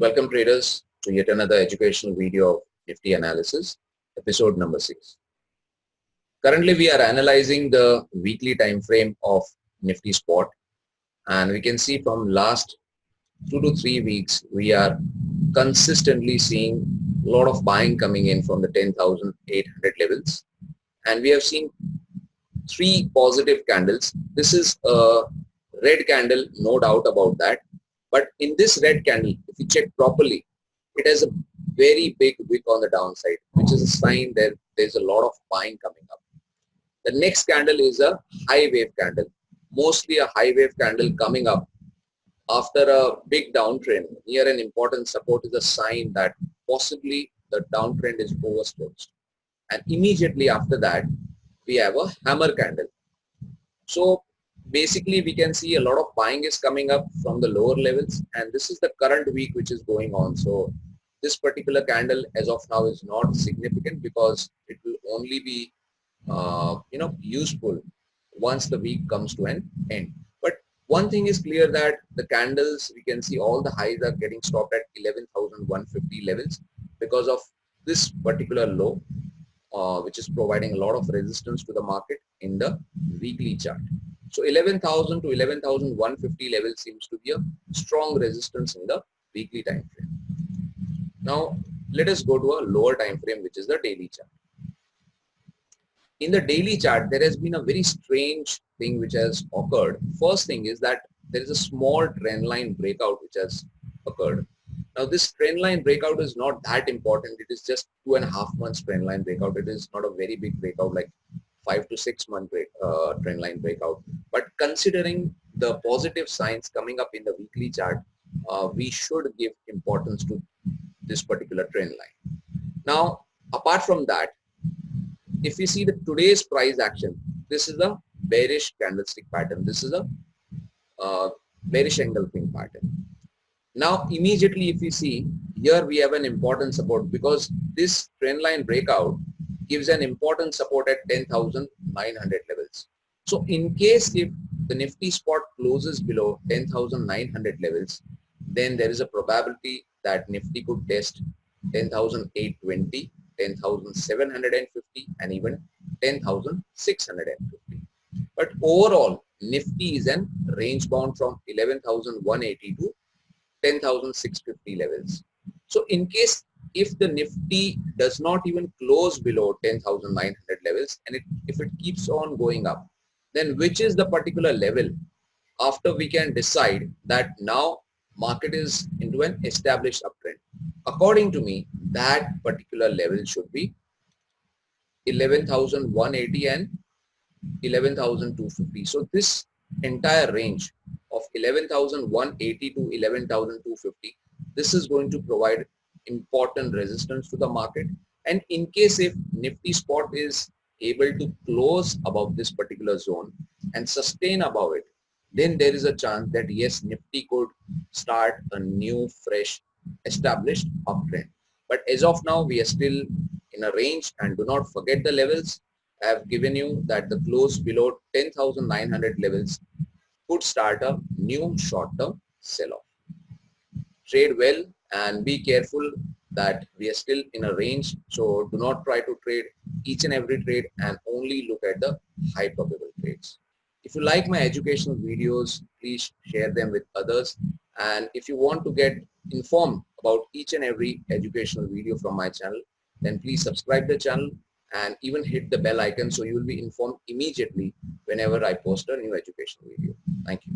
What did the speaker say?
Welcome traders to yet another educational video of Nifty analysis, episode number 6. Currently we are analyzing the weekly time frame of Nifty spot, and we can see from last 2 to 3 weeks we are consistently seeing a lot of buying coming in from the 10,800 levels, and we have seen 3 positive candles. This is a red candle, no doubt about that. But in this red candle, if you check properly, it has a very big wick on the downside, which is a sign that there's a lot of buying coming up. The next candle is a high wave candle, mostly a high wave candle coming up after a big downtrend. Near an important support is a sign that possibly the downtrend is overstretched. And immediately after that, we have a hammer candle. So basically we can see a lot of buying is coming up from the lower levels, and this is the current week which is going on. So this particular candle as of now is not significant because it will only be useful once the week comes to an end. But one thing is clear, that the candles, we can see all the highs are getting stopped at 11,150 levels because of this particular low, which is providing a lot of resistance to the market in the weekly chart. So 11,000 to 11,150 level seems to be a strong resistance in the weekly time frame. Now let us go to a lower time frame, which is the daily chart. In the daily chart, there has been a very strange thing which has occurred. First thing is that there is a small trend line breakout which has occurred. Now this trend line breakout is not that important. It is just 2.5 months trend line breakout. It is not a very big breakout like 5 to 6 month trend line breakout. But considering the positive signs coming up in the weekly chart, we should give importance to this particular trend line. Now apart from that, if we see the today's price action, this is a bearish candlestick pattern. This is a bearish engulfing pattern. Now immediately if we see here, we have an important support because this trend line breakout gives an important support at 10,900 levels. So in case if the Nifty spot closes below 10,900 levels, then there is a probability that Nifty could test 10,820, 10,750 and even 10,650. But overall, Nifty is an range bound from 11,180 to 10,650 levels. So in case if the Nifty does not even close below 10,900 levels, and if it keeps on going up, then which is the particular level after we can decide that now market is into an established uptrend? According to me, that particular level should be 11,180 and 11,250. So this entire range of 11,180 to 11,250, this is going to provide important resistance to the market. And in case if Nifty spot is able to close above this particular zone and sustain above it, then there is a chance that yes, Nifty could start a new fresh established uptrend. But as of now, we are still in a range, and do not forget the levels. I have given you that the close below 10,900 levels could start a new short-term sell-off. Trade well and be careful that we are still in a range. So do not try to trade each and every trade and only look at the high probable trades. If you like my educational videos, please share them with others. And if you want to get informed about each and every educational video from my channel, then please subscribe the channel and even hit the bell icon so you will be informed immediately whenever I post a new educational video. Thank you.